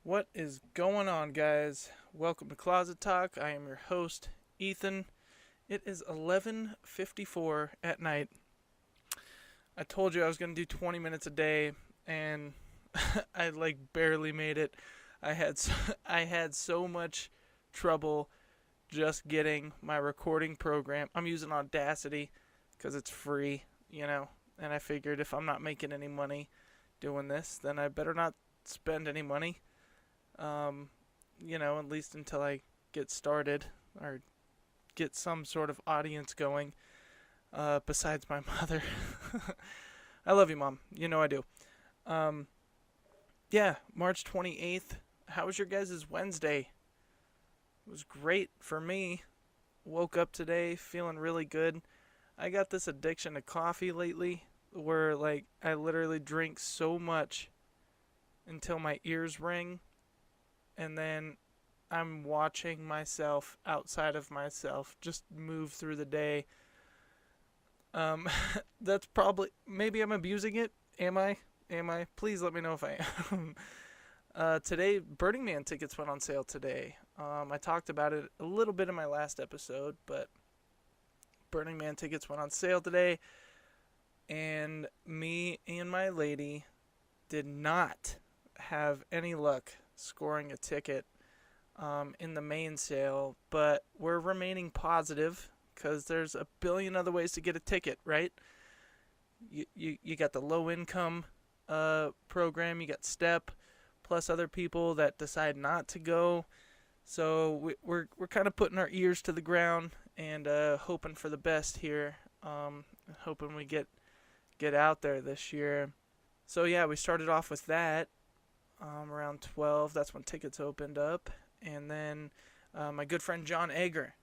What is going on, guys? Welcome to Closet Talk. I am your host, Ethan. It is 11:54 at night. I told you I was going to do 20 minutes a day, and I barely made it. I had so, I had so much trouble just getting my recording program. I'm using Audacity because it's free, and I figured if I'm not making any money doing this, then I better not spend any money. um, at least until I get started or get some sort of audience going, besides my mother. I love you, Mom. You know I do. Um, yeah, March 28th. How was your guys' Wednesday? It was great for me. Woke up today feeling really good. I got this addiction to coffee lately where, I literally drink so much until my ears ring, and then I'm watching myself outside of myself just move through the day. Um, that's probably, maybe I'm abusing it. Am I? Am I? Please let me know if I am. Today, Burning Man tickets went on sale today. I talked about it a little bit in my last episode, but Burning Man tickets went on sale today, and me and my lady did not have any luck scoring a ticket in the main sale, but we're remaining positive because there's a billion other ways to get a ticket, right? You got the low income program, you got STEP, plus other people that decide not to go. So we're kind of putting our ears to the ground and hoping for the best here. Hoping we get out there this year. So yeah, we started off with that around 12. That's when tickets opened up. And then my good friend John Ager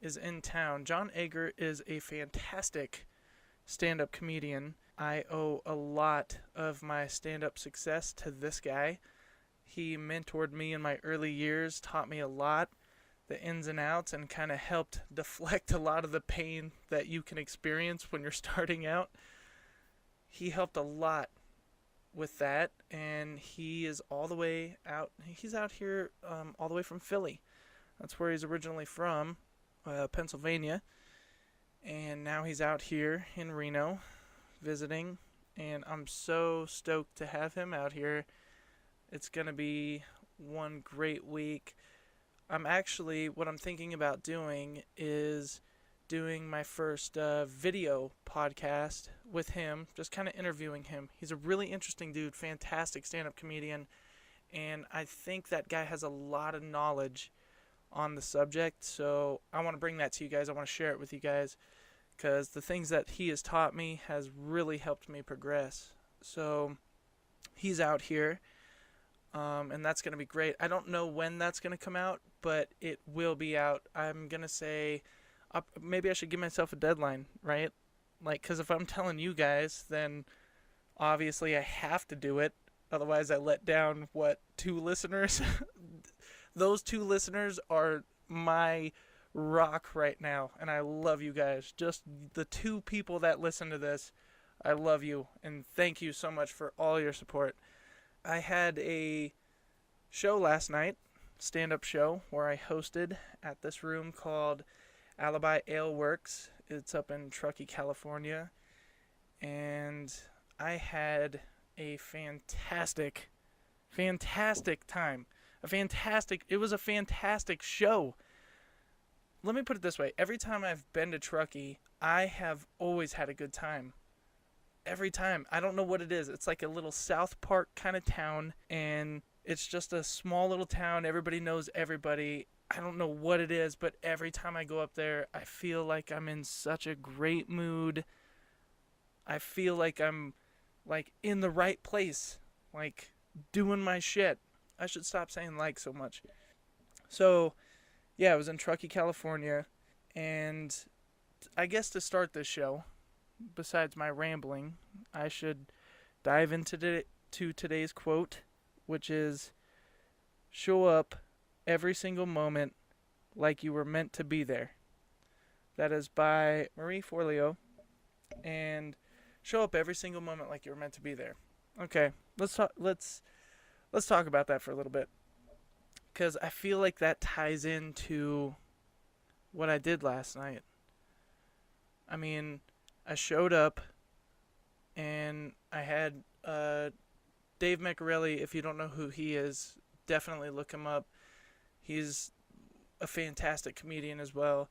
is in town. John Ager is a fantastic stand-up comedian. I owe a lot of my stand-up success to this guy. He mentored me in my early years, taught me a lot, the ins and outs, and kind of helped deflect a lot of the pain that you can experience when you're starting out. He helped a lot with that, and he is all the way out. He's out here all the way from Philly. That's where he's originally from, Pennsylvania, and now he's out here in Reno visiting, and I'm so stoked to have him out here. It's gonna be one great week. What I'm thinking about doing is doing my first video podcast with him, just kind of interviewing him. He's a really interesting dude, fantastic stand-up comedian, and I think that guy has a lot of knowledge on the subject, so I want to bring that to you guys. I want to share it with you guys because the things that he has taught me has really helped me progress. So he's out here, and that's going to be great. I don't know when that's going to come out, but it will be out. I'm going to say maybe I should give myself a deadline, right? Because if I'm telling you guys, then obviously I have to do it. Otherwise, I let down, two listeners? Those two listeners are my rock right now, and I love you guys. Just the two people that listen to this, I love you, and thank you so much for all your support. I had a show last night, stand-up show, where I hosted at this room called Alibi Ale Works. It's up in Truckee, California, and I had a fantastic time. It was a fantastic show. Let me put it this way. Every time I've been to Truckee, I have always had a good time. Every time. I don't know what it is. It's like a little South Park kind of town, and it's just a small little town. Everybody knows everybody. I don't know what it is, but every time I go up there, I feel like I'm in such a great mood. I feel like I'm in the right place, doing my shit. I should stop saying so much. So, yeah, I was in Truckee, California, and I guess to start this show, besides my rambling, I should dive into today's quote, which is, "Show up every single moment like you were meant to be there." That is by Marie Forleo, and show up every single moment like you were meant to be there. Okay, let's let's talk about that for a little bit, because I feel like that ties into what I did last night. I mean, I showed up and I had Dave Meccarelli. If you don't know who he is, definitely look him up. He's a fantastic comedian as well.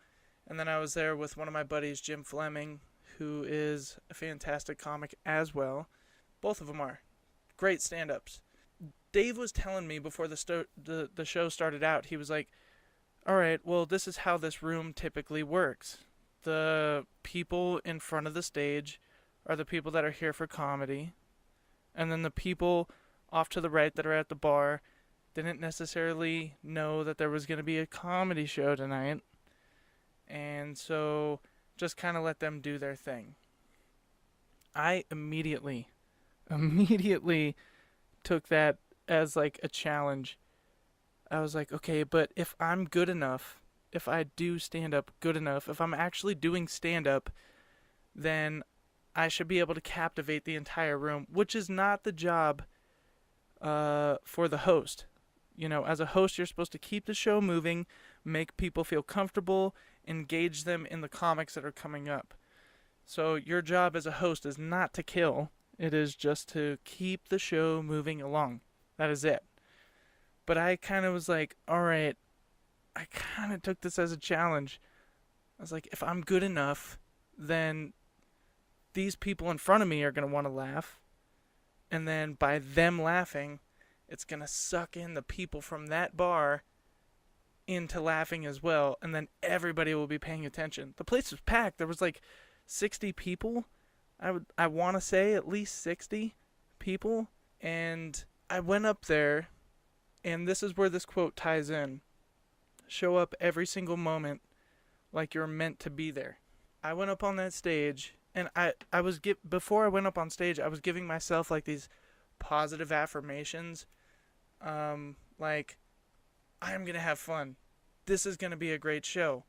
And then I was there with one of my buddies, Jim Fleming, who is a fantastic comic as well. Both of them are great stand-ups. Dave was telling me before the show started out, he was like, all right, well, this is how this room typically works. The people in front of the stage are the people that are here for comedy. And then the people off to the right that are at the bar didn't necessarily know that there was going to be a comedy show tonight. And so just kind of let them do their thing. I immediately took that as like a challenge. I was like, okay, but if I'm good enough, if I do stand up good enough, if I'm actually doing stand up, then I should be able to captivate the entire room, which is not the job for the host. You know, as a host, you're supposed to keep the show moving, make people feel comfortable, engage them in the comics that are coming up. So your job as a host is not to kill. It is just to keep the show moving along. That is it. But I kind of was like, all right, I kind of took this as a challenge. I was like, if I'm good enough, then these people in front of me are going to want to laugh. And then by them laughing, it's going to suck in the people from that bar into laughing as well. And then everybody will be paying attention. The place was packed. There was like 60 people. I want to say at least 60 people. And I went up there, and this is where this quote ties in. Show up every single moment like you're meant to be there. I went up on that stage, and before I went up on stage, I was giving myself like these positive affirmations. Like, I'm going to have fun. This is going to be a great show.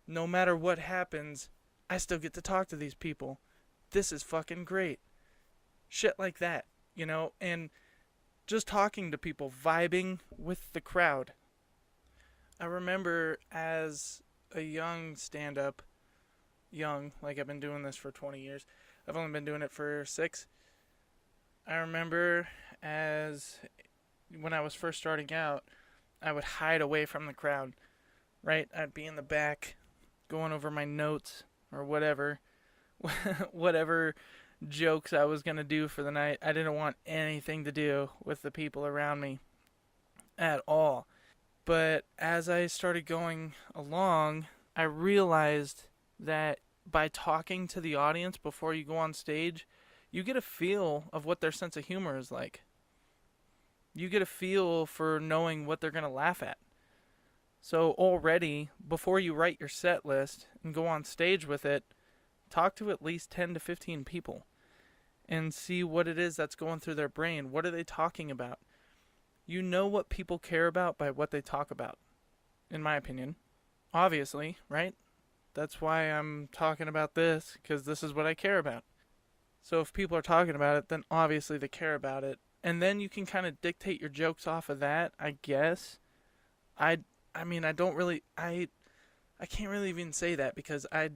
No matter what happens, I still get to talk to these people. This is fucking great. Shit like that, you know, and just talking to people, vibing with the crowd. I remember as a young stand-up, like I've been doing this for 20 years. I've only been doing it for 6. I remember when I was first starting out, I would hide away from the crowd, right? I'd be in the back going over my notes or whatever jokes I was going to do for the night. I didn't want anything to do with the people around me at all. But as I started going along, I realized that by talking to the audience before you go on stage, you get a feel of what their sense of humor is like. You get a feel for knowing what they're going to laugh at. So already, before you write your set list and go on stage with it, talk to at least 10 to 15 people and see what it is that's going through their brain. What are they talking about? You know what people care about by what they talk about, in my opinion. Obviously, right? That's why I'm talking about this, because this is what I care about. So if people are talking about it, then obviously they care about it. And then you can kind of dictate your jokes off of that, I guess. I can't really even say that, because I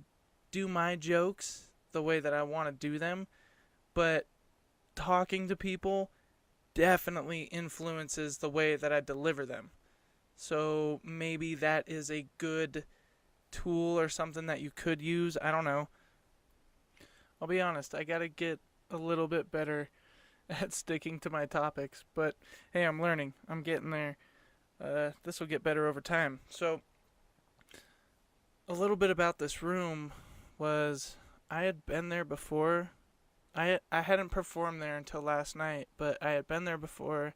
do my jokes the way that I want to do them, but talking to people definitely influences the way that I deliver them. So maybe that is a good tool or something that you could use. I don't know. I'll be honest, I gotta get a little bit better at sticking to my topics, but hey, I'm learning. I'm getting there. This will get better over time. So a little bit about this room was I had been there before. I hadn't performed there until last night, but I had been there before,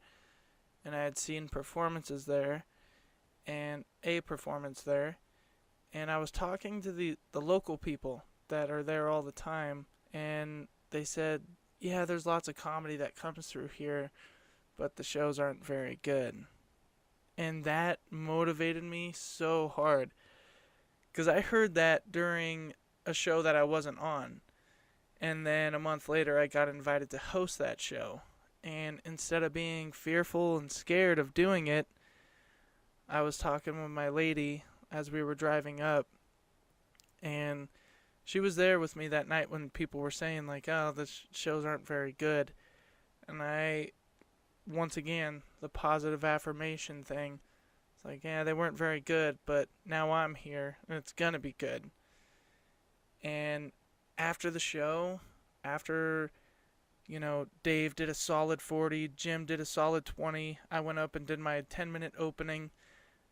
and I had seen performances there, and a performance there, and I was talking to the local people that are there all the time, and they said, yeah, there's lots of comedy that comes through here, but the shows aren't very good. And that motivated me so hard, because I heard that during a show that I wasn't on. And then a month later, I got invited to host that show. And instead of being fearful and scared of doing it, I was talking with my lady as we were driving up, and she was there with me that night when people were saying, like, oh, the shows aren't very good. And I, once again, the positive affirmation thing. It's like, yeah, they weren't very good, but now I'm here, and it's gonna be good. And after the show, after, Dave did a solid 40, Jim did a solid 20, I went up and did my 10-minute opening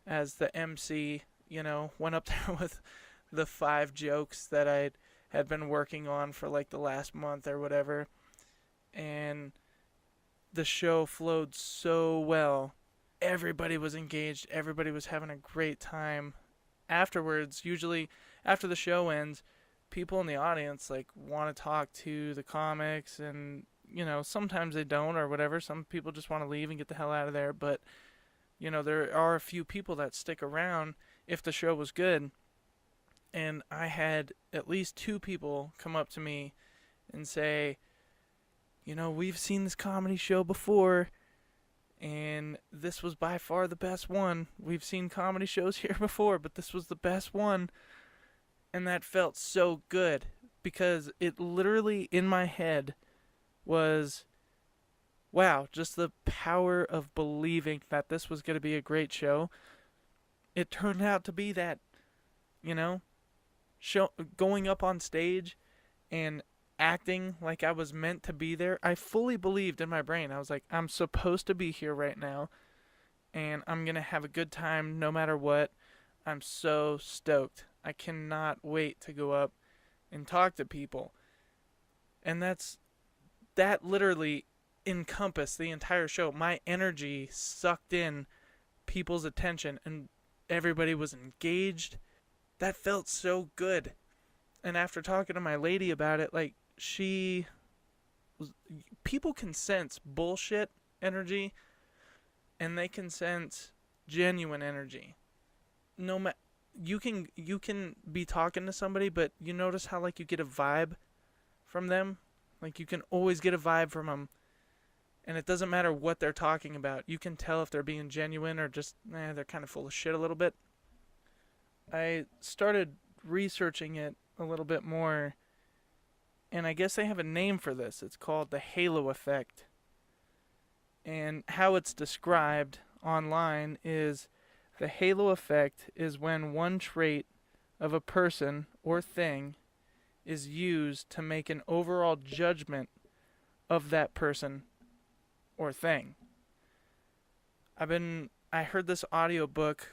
as the MC, went up there with the 5 jokes that I had been working on for like the last month or whatever. And the show flowed so well. Everybody was engaged. Everybody was having a great time. Afterwards, usually after the show ends, people in the audience like want to talk to the comics, and sometimes they don't or whatever. Some people just want to leave and get the hell out of there, but there are a few people that stick around if the show was good. And I had at least 2 people come up to me and say, we've seen this comedy show before, and this was by far the best one. We've seen comedy shows here before, but this was the best one. And that felt so good, because it literally in my head was, wow, just the power of believing that this was going to be a great show. It turned out to be that, going up on stage and acting like I was meant to be there. I fully believed in my brain. I was like, I'm supposed to be here right now, and I'm going to have a good time no matter what. I'm so stoked. I cannot wait to go up and talk to people. And that literally encompassed the entire show. My energy sucked in people's attention, and everybody was engaged. That felt so good. And after talking to my lady about it, like, people can sense bullshit energy, and they can sense genuine energy. You can be talking to somebody, but you notice how like you get a vibe from them? Like you can always get a vibe from them. And it doesn't matter what they're talking about. You can tell if they're being genuine or just, they're kind of full of shit a little bit. I started researching it a little bit more, and I guess they have a name for this. It's called the halo effect. And how it's described online is the halo effect is when one trait of a person or thing is used to make an overall judgment of that person or thing. I heard this audiobook.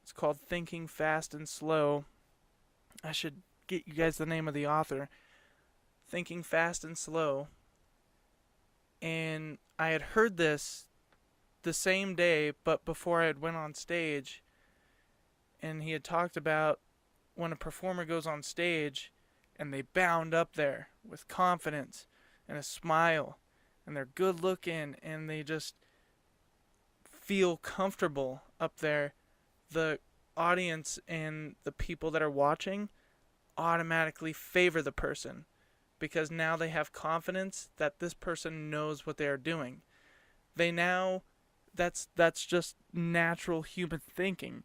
It's called Thinking Fast and Slow. I should get you guys the name of the author. Thinking Fast and Slow. And I had heard this the same day, but before I had went on stage. And he had talked about when a performer goes on stage and they bound up there with confidence and a smile, and they're good looking, and they just feel comfortable up there, the audience and the people that are watching automatically favor the person, because now they have confidence that this person knows what they are doing. That's just natural human thinking.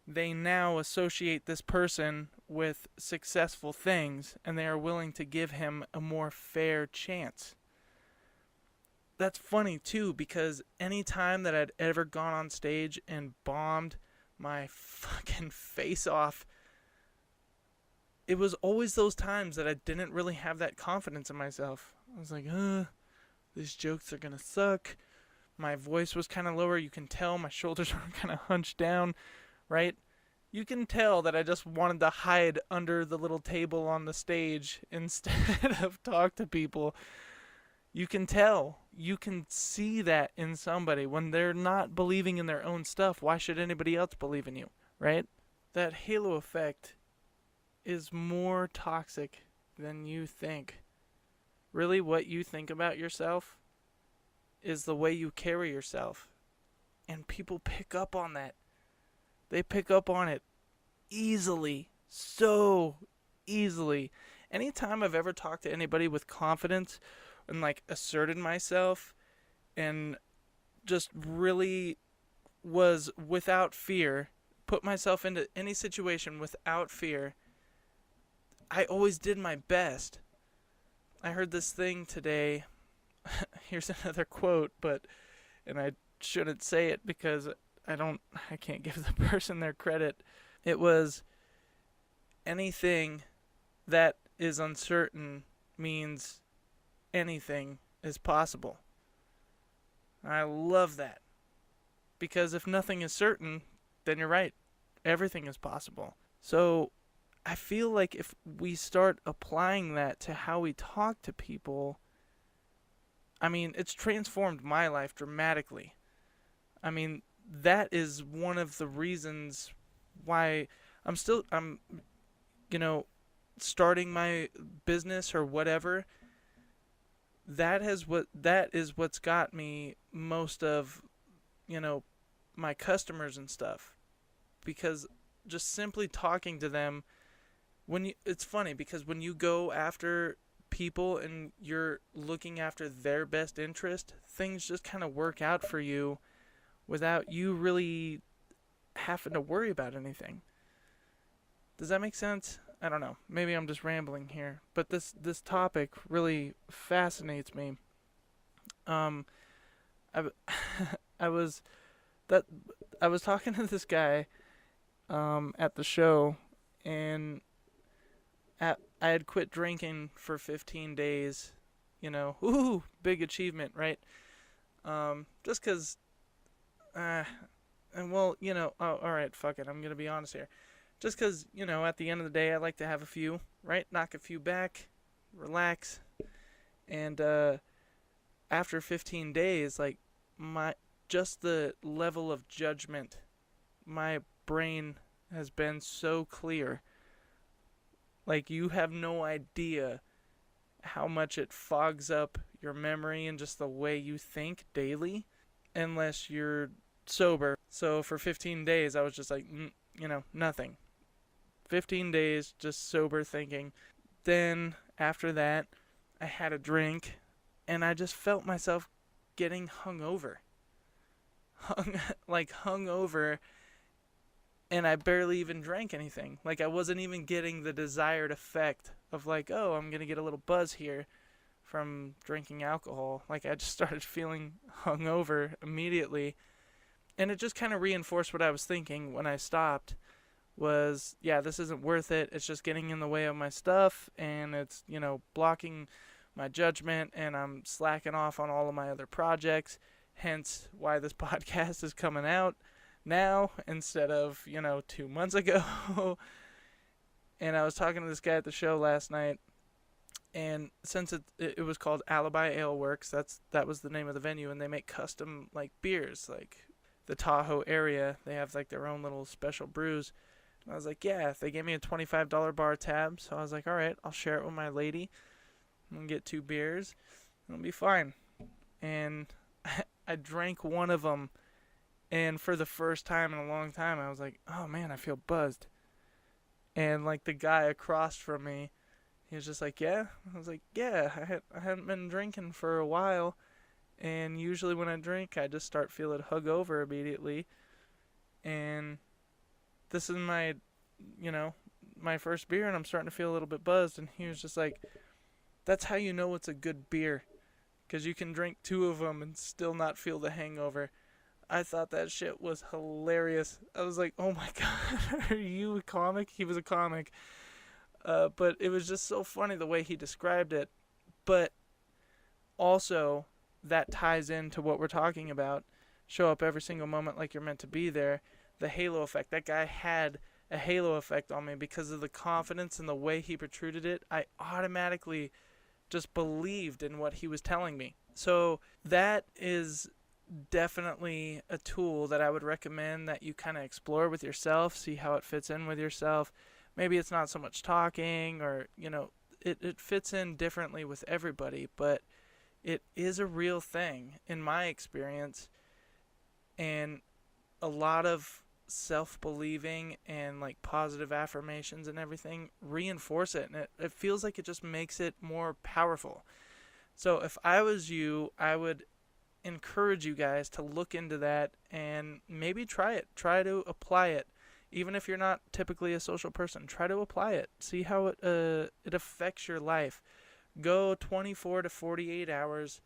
They now associate this person with successful things, and they are willing to give him a more fair chance. That's funny too, because any time that I'd ever gone on stage and bombed my fucking face off, it was always those times that I didn't really have that confidence in myself. I was like, these jokes are gonna suck. My voice was kind of lower. You can tell my shoulders were kind of hunched down, right? You can tell that I just wanted to hide under the little table on the stage instead of talk to people. You can tell. You can see that in somebody. When they're not believing in their own stuff, why should anybody else believe in you, right? That halo effect is more toxic than you think. Really, what you think about yourself is the way you carry yourself. And people pick up on that. They pick up on it easily. So easily. Anytime I've ever talked to anybody with confidence and like asserted myself and just really was without fear, put myself into any situation without fear, I always did my best. I heard this thing today. Here's another quote, and I shouldn't say it because I can't give the person their credit. It was, anything that is uncertain means anything is possible. I love that. Because if nothing is certain, then you're right. Everything is possible. So I feel like if we start applying that to how we talk to people, I mean, it's transformed my life dramatically. I mean, that is one of the reasons why I'm starting my business or whatever. That is what's got me most of, my customers and stuff, because just simply talking to them, it's funny because when you go after people and you're looking after their best interest, things just kind of work out for you without you really having to worry about anything. Does that make sense? I don't know. Maybe I'm just rambling here, but this topic really fascinates me. I I was talking to this guy at the show, and I had quit drinking for 15 days. Ooh, big achievement, right? Just because, oh, all right, fuck it. I'm gonna be honest here. Just because, at the end of the day, I like to have a few, right? Knock a few back, relax, and after 15 days, like just the level of judgment, my brain has been so clear. Like, you have no idea how much it fogs up your memory and just the way you think daily, unless you're sober. So for 15 days, I was just like, nothing. 15 days, just sober thinking. Then, after that, I had a drink, and I just felt myself getting hungover. Hungover, and I barely even drank anything. Like, I wasn't even getting the desired effect of like, oh, I'm gonna get a little buzz here from drinking alcohol. Like, I just started feeling hungover immediately, and it just kind of reinforced what I was thinking when I stopped. Was, yeah, this isn't worth it. It's just getting in the way of my stuff, and it's, blocking my judgment, and I'm slacking off on all of my other projects. Hence why this podcast is coming out now instead of, 2 months ago. And I was talking to this guy at the show last night, and since it was called Alibi Ale Works, that was the name of the venue, and they make custom, like, beers, like the Tahoe area. They have, like, their own little special brews. And I was like, yeah, they gave me a $25 bar tab, so I was like, all right, I'll share it with my lady. I'm going to get 2 beers. It'll be fine. And I drank one of them, and for the first time in a long time, I was like, oh, man, I feel buzzed. And, like, the guy across from me, he was just like, yeah? I was like, yeah, I hadn't been drinking for a while, and usually when I drink, I just start feeling hungover immediately. And this is my first beer, and I'm starting to feel a little bit buzzed. And he was just like, that's how you know it's a good beer, because you can drink 2 of them and still not feel the hangover. I thought that shit was hilarious. I was like, oh my god, are you a comic? He was a comic. But it was just so funny the way he described it. But also, that ties into what we're talking about. Show up every single moment like you're meant to be there. The halo effect. That guy had a halo effect on me because of the confidence and the way he protruded it. I automatically just believed in what he was telling me. So that is definitely a tool that I would recommend that you kind of explore with yourself, see how it fits in with yourself. Maybe it's not so much talking, or, it fits in differently with everybody, but it is a real thing in my experience. And a lot of self-believing and, like, positive affirmations and everything reinforce it, and it feels like it just makes it more powerful. So if I was you, I would encourage you guys to look into that and maybe try it. Try to apply it. Even if you're not typically a social person, try to apply it. See how it affects your life. Go 24 to 48 hours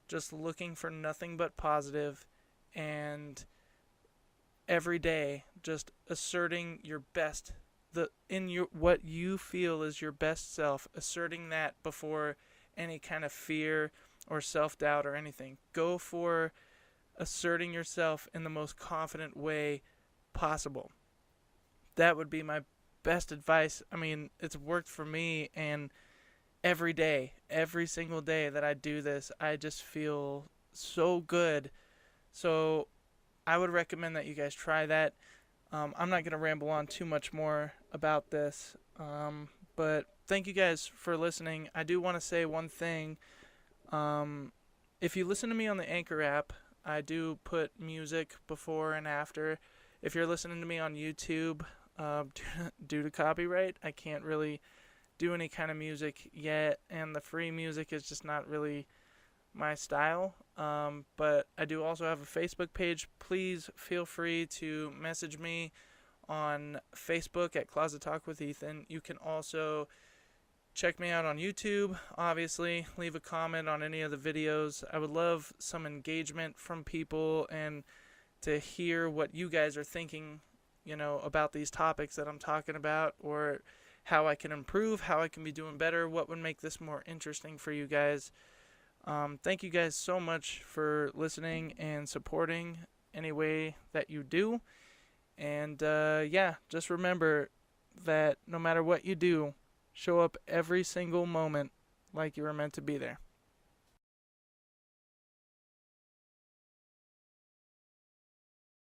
just looking for nothing but positive, and every day just asserting your best, what you feel is your best self, asserting that before any kind of fear or self-doubt or anything. Go for asserting yourself in the most confident way possible. That would be my best advice. I mean, it's worked for me, and every day, every single day that I do this, I just feel so good. So I would recommend that you guys try that. I'm not going to ramble on too much more about this, but thank you guys for listening. I do want to say one thing. If you listen to me on the Anchor app, I do put music before and after. If you're listening to me on YouTube, due to copyright, I can't really do any kind of music yet, and the free music is just not really my style. But I do also have a Facebook page. Please feel free to message me on Facebook at Closet Talk with Ethan. You can also check me out on YouTube, obviously. Leave a comment on any of the videos. I would love some engagement from people and to hear what you guys are thinking, about these topics that I'm talking about, or how I can improve, how I can be doing better, what would make this more interesting for you guys. Thank you guys so much for listening and supporting any way that you do. And just remember that no matter what you do, show up every single moment like you were meant to be there.